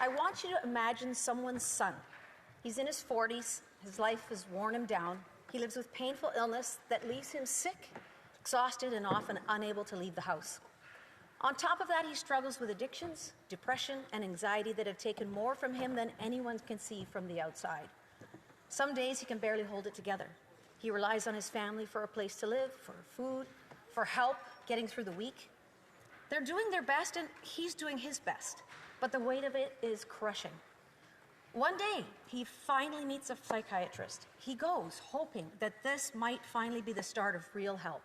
I want you to imagine someone's son. He's in his 40s, his life has worn him down. He lives with painful illness that leaves him sick, exhausted, and often unable to leave the house. On top of that, he struggles with addictions, depression, and anxiety that have taken more from him than anyone can see from the outside. Some days he can barely hold it together. He relies on his family for a place to live, for food, for help getting through the week. They're doing their best, and he's doing his best, but the weight of it is crushing. One day, he finally meets a psychiatrist. He goes, hoping that this might finally be the start of real help.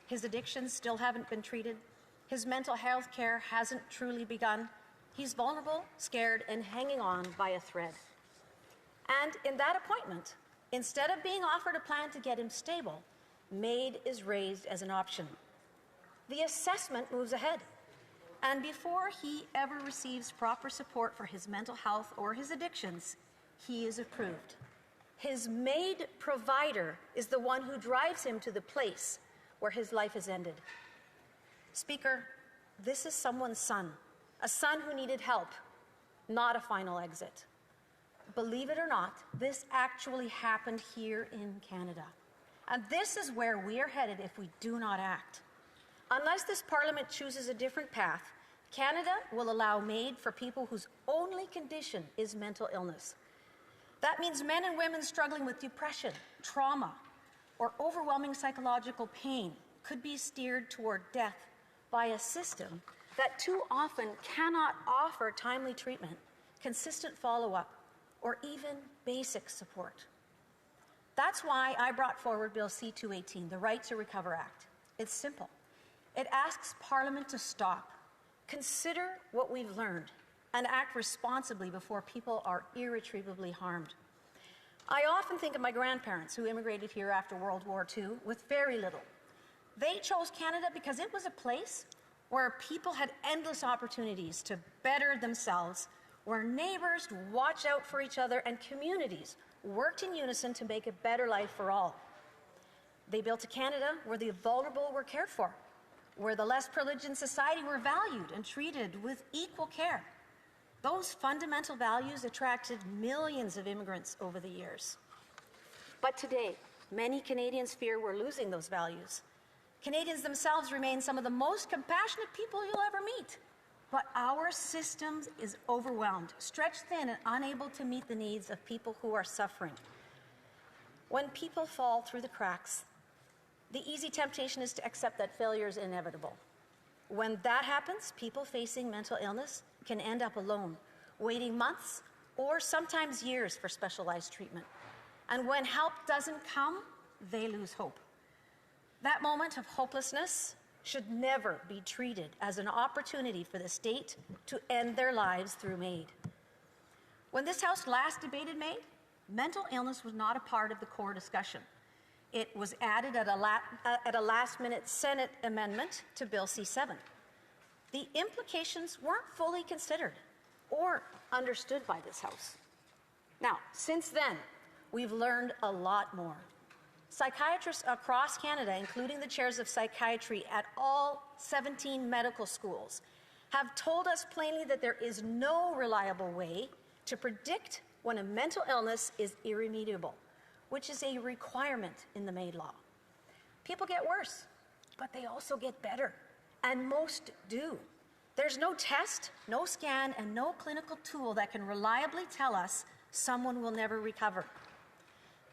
His addictions still haven't been treated. His mental health care hasn't truly begun. He's vulnerable, scared, and hanging on by a thread. And in that appointment, instead of being offered a plan to get him stable, MAiD is raised as an option. The assessment moves ahead. And before he ever receives proper support for his mental health or his addictions, he is approved. His MAiD provider is the one who drives him to the place where his life has ended. Speaker, this is someone's son, a son who needed help, not a final exit. Believe it or not, this actually happened here in Canada. And this is where we are headed if we do not act. Unless this Parliament chooses a different path, Canada will allow MAiD for people whose only condition is mental illness. That means men and women struggling with depression, trauma, or overwhelming psychological pain could be steered toward death by a system that too often cannot offer timely treatment, consistent follow-up, or even basic support. That's why I brought forward Bill C-218, the Right to Recover Act. It's simple. It asks Parliament to stop, consider what we've learned, and act responsibly before people are irretrievably harmed. I often think of my grandparents who immigrated here after World War II with very little. They chose Canada because it was a place where people had endless opportunities to better themselves, where neighbors watched out for each other and communities worked in unison to make a better life for all. They built a Canada where the vulnerable were cared for, where the less privileged in society were valued and treated with equal care. Those fundamental values attracted millions of immigrants over the years. But today, many Canadians fear we're losing those values. Canadians themselves remain some of the most compassionate people you'll ever meet. But our system is overwhelmed, stretched thin, and unable to meet the needs of people who are suffering. When people fall through the cracks, the easy temptation is to accept that failure is inevitable. When that happens, people facing mental illness can end up alone, waiting months or sometimes years for specialized treatment. And when help doesn't come, they lose hope. That moment of hopelessness should never be treated as an opportunity for the state to end their lives through MAiD. When this House last debated MAiD, mental illness was not a part of the core discussion. It was added at a last-minute Senate amendment to Bill C-7. The implications weren't fully considered or understood by this House. Now, since then, we've learned a lot more. Psychiatrists across Canada, including the chairs of psychiatry at all 17 medical schools, have told us plainly that there is no reliable way to predict when a mental illness is irremediable, which is a requirement in the MAiD law. People get worse, but they also get better, and most do. There's no test, no scan, and no clinical tool that can reliably tell us someone will never recover.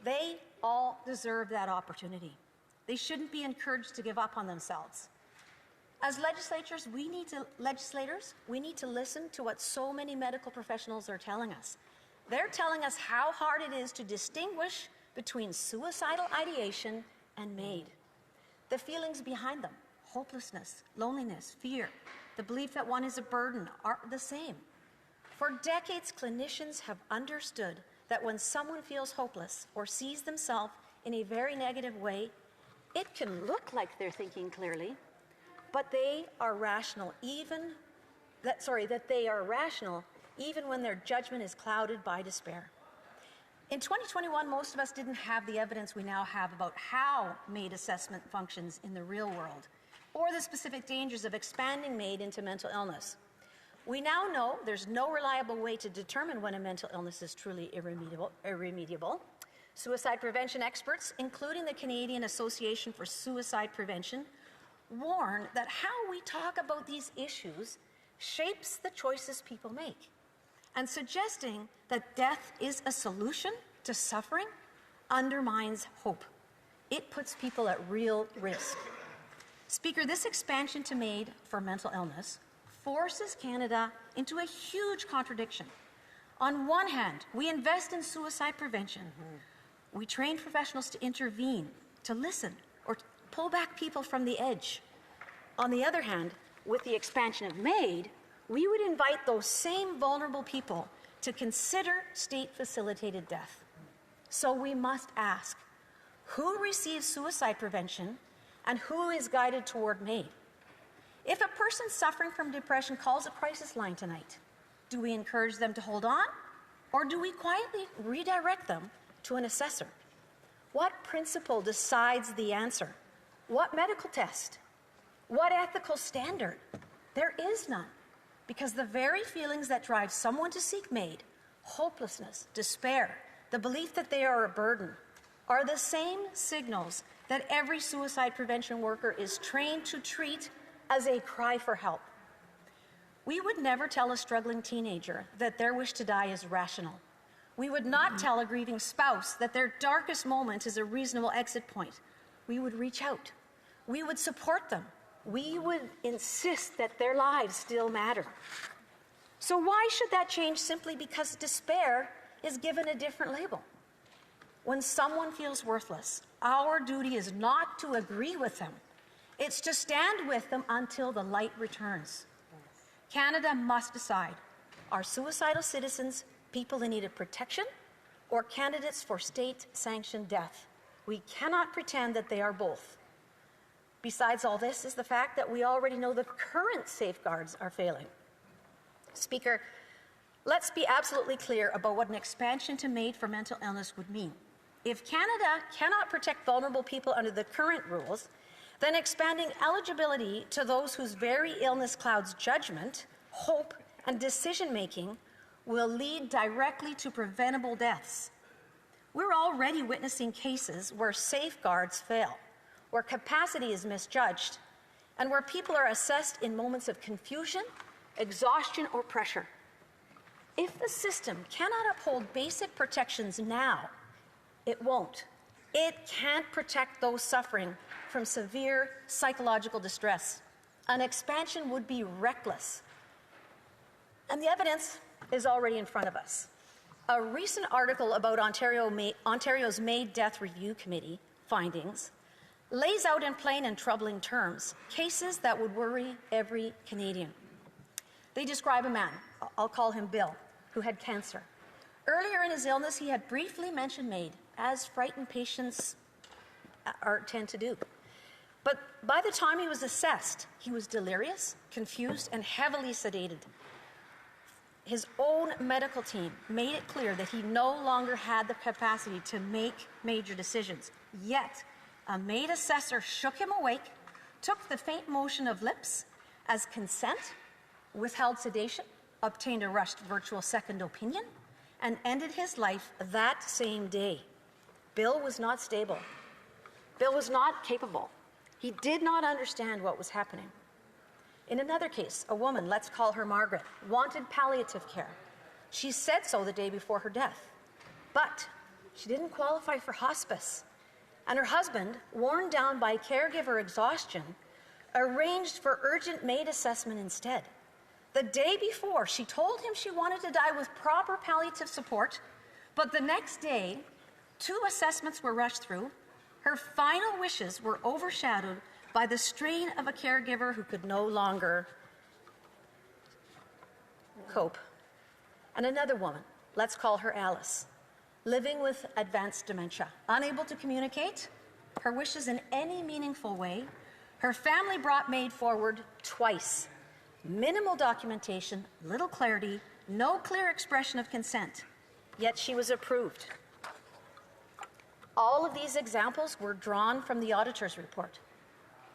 They all deserve that opportunity. They shouldn't be encouraged to give up on themselves. As legislators, we need to listen to what so many medical professionals are telling us. They're telling us how hard it is to distinguish between suicidal ideation and MAiD. The feelings behind them, hopelessness, loneliness, fear, the belief that one is a burden, are the same. For decades, clinicians have understood that when someone feels hopeless or sees themselves in a very negative way, it can look like they're thinking clearly, but they are rational even when their judgment is clouded by despair. In 2021, most of us didn't have the evidence we now have about how MAiD assessment functions in the real world, or the specific dangers of expanding MAiD into mental illness. We now know there's no reliable way to determine when a mental illness is truly irremediable. Suicide prevention experts, including the Canadian Association for Suicide Prevention, warn that how we talk about these issues shapes the choices people make. And suggesting that death is a solution to suffering undermines hope. It puts people at real risk. Speaker, this expansion to MAiD for mental illness forces Canada into a huge contradiction. On one hand, we invest in suicide prevention. We train professionals to intervene, to listen, or pull back people from the edge. On the other hand, with the expansion of MAiD, we would invite those same vulnerable people to consider state-facilitated death. So we must ask, who receives suicide prevention and who is guided toward MAiD? If a person suffering from depression calls a crisis line tonight, do we encourage them to hold on, or do we quietly redirect them to an assessor? What principle decides the answer? What medical test? What ethical standard? There is none, because the very feelings that drive someone to seek MAiD, hopelessness, despair, the belief that they are a burden, are the same signals that every suicide prevention worker is trained to treat as a cry for help. We would never tell a struggling teenager that their wish to die is rational. We would not tell a grieving spouse that their darkest moment is a reasonable exit point. We would reach out. We would support them. We would insist that their lives still matter. So why should that change simply because despair is given a different label? When someone feels worthless, our duty is not to agree with them. It's to stand with them until the light returns. Canada must decide, are suicidal citizens people in need of protection or candidates for state-sanctioned death? We cannot pretend that they are both. Besides all this is the fact that we already know the current safeguards are failing. Speaker, let's be absolutely clear about what an expansion to MAiD for mental illness would mean. If Canada cannot protect vulnerable people under the current rules, then expanding eligibility to those whose very illness clouds judgment, hope, and decision-making will lead directly to preventable deaths. We're already witnessing cases where safeguards fail, where capacity is misjudged, and where people are assessed in moments of confusion, exhaustion, or pressure. If the system cannot uphold basic protections now, it won't. It can't protect those suffering from severe psychological distress. An expansion would be reckless. And the evidence is already in front of us. A recent article about Ontario's MAiD Death Review Committee findings lays out in plain and troubling terms cases that would worry every Canadian. They describe a man, I'll call him Bill, who had cancer. Earlier in his illness, he had briefly mentioned MAiD, as frightened patients tend to do. But by the time he was assessed, he was delirious, confused, and heavily sedated. His own medical team made it clear that he no longer had the capacity to make major decisions. Yet, a MAiD assessor shook him awake, took the faint motion of lips as consent, withheld sedation, obtained a rushed virtual second opinion, and ended his life that same day. Bill was not stable. Bill was not capable. He did not understand what was happening. In another case, a woman, let's call her Margaret, wanted palliative care. She said so the day before her death. But she didn't qualify for hospice. And her husband, worn down by caregiver exhaustion, arranged for urgent MAiD assessment instead. The day before, she told him she wanted to die with proper palliative support, but the next day, 2 assessments were rushed through. Her final wishes were overshadowed by the strain of a caregiver who could no longer cope. And another woman, let's call her Alice, living with advanced dementia, unable to communicate her wishes in any meaningful way. Her family brought MAiD forward twice. Minimal documentation, little clarity, no clear expression of consent, yet she was approved. All of these examples were drawn from the auditor's report.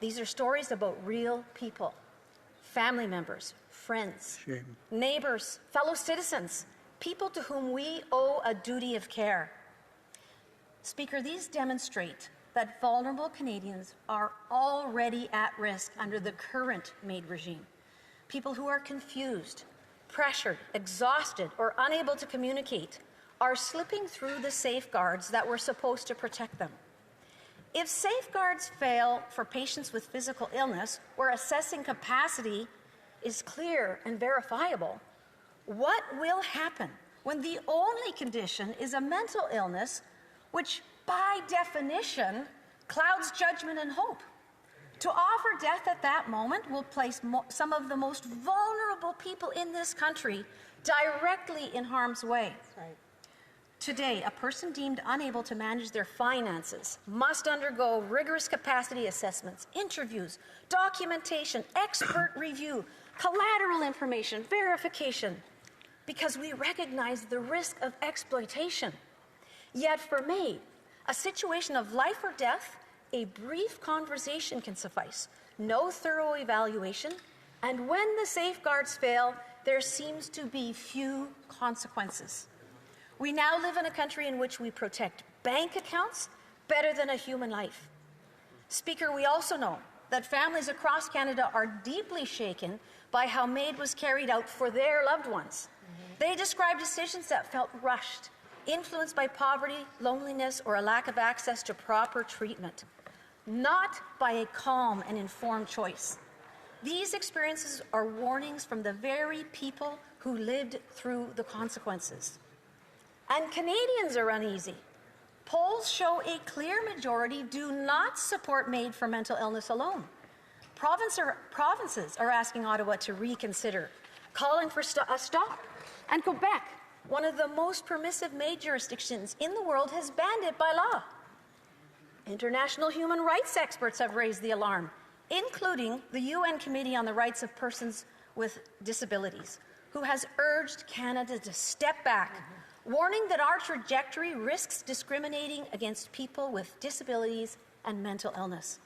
These are stories about real people, family members, friends, Shame. neighbors, fellow citizens, people to whom we owe a duty of care. Speaker, these demonstrate that vulnerable Canadians are already at risk under the current MAiD regime. People who are confused, pressured, exhausted, or unable to communicate are slipping through the safeguards that were supposed to protect them. If safeguards fail for patients with physical illness, where assessing capacity is clear and verifiable, what will happen when the only condition is a mental illness, which by definition clouds judgment and hope? To offer death at that moment will place some of the most vulnerable people in this country directly in harm's way. Right. Today, a person deemed unable to manage their finances must undergo rigorous capacity assessments, interviews, documentation, expert review, collateral information, verification, because we recognize the risk of exploitation. Yet for MAiD, a situation of life or death, a brief conversation can suffice, no thorough evaluation, and when the safeguards fail, there seems to be few consequences. We now live in a country in which we protect bank accounts better than a human life. Speaker, we also know that families across Canada are deeply shaken by how MAiD was carried out for their loved ones. They describe decisions that felt rushed, influenced by poverty, loneliness, or a lack of access to proper treatment, not by a calm and informed choice. These experiences are warnings from the very people who lived through the consequences. And Canadians are uneasy. Polls show a clear majority do not support MAiD for mental illness alone. Provinces are asking Ottawa to reconsider, calling for a stop. And Quebec, one of the most permissive MAiD jurisdictions in the world, has banned it by law. International human rights experts have raised the alarm, including the UN Committee on the Rights of Persons with Disabilities, who has urged Canada to step back, warning that our trajectory risks discriminating against people with disabilities and mental illness.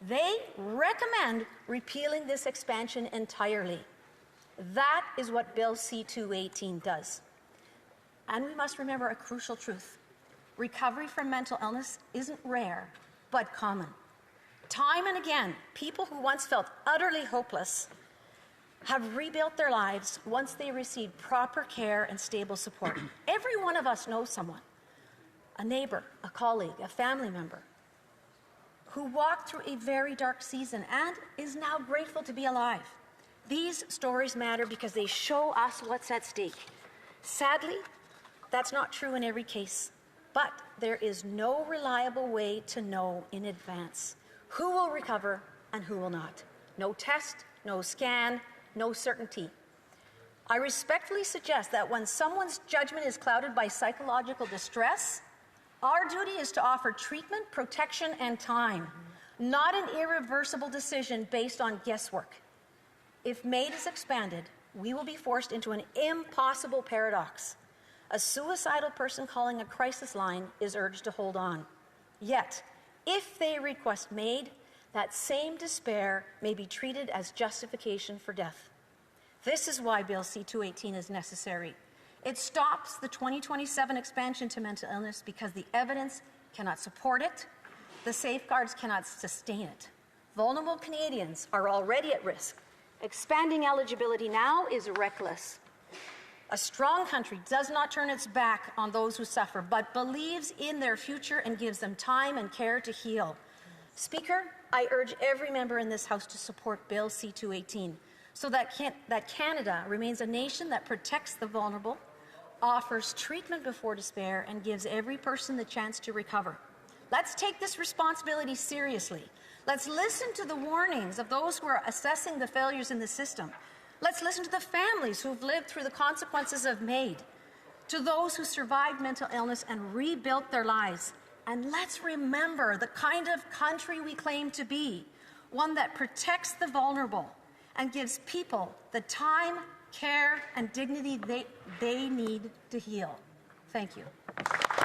They recommend repealing this expansion entirely. That is what Bill C-218 does. And we must remember a crucial truth. Recovery from mental illness isn't rare, but common. Time and again, people who once felt utterly hopeless have rebuilt their lives once they received proper care and stable support. Every one of us knows someone, a neighbor, a colleague, a family member, who walked through a very dark season and is now grateful to be alive. These stories matter because they show us what's at stake. Sadly, that's not true in every case, but there is no reliable way to know in advance who will recover and who will not. No test, no scan, no certainty. I respectfully suggest that when someone's judgment is clouded by psychological distress, our duty is to offer treatment, protection, and time, not an irreversible decision based on guesswork. If MAiD is expanded, we will be forced into an impossible paradox. A suicidal person calling a crisis line is urged to hold on. Yet, if they request MAiD, that same despair may be treated as justification for death. This is why Bill C-218 is necessary. It stops the 2027 expansion to mental illness because the evidence cannot support it, the safeguards cannot sustain it. Vulnerable Canadians are already at risk. Expanding eligibility now is reckless. A strong country does not turn its back on those who suffer, but believes in their future and gives them time and care to heal. Speaker, I urge every member in this House to support Bill C-218 so that Canada remains a nation that protects the vulnerable, offers treatment before despair, and gives every person the chance to recover. Let's take this responsibility seriously. Let's listen to the warnings of those who are assessing the failures in the system. Let's listen to the families who've lived through the consequences of MAiD, to those who survived mental illness and rebuilt their lives. And let's remember the kind of country we claim to be, one that protects the vulnerable and gives people the time, care, and dignity they need to heal. Thank you.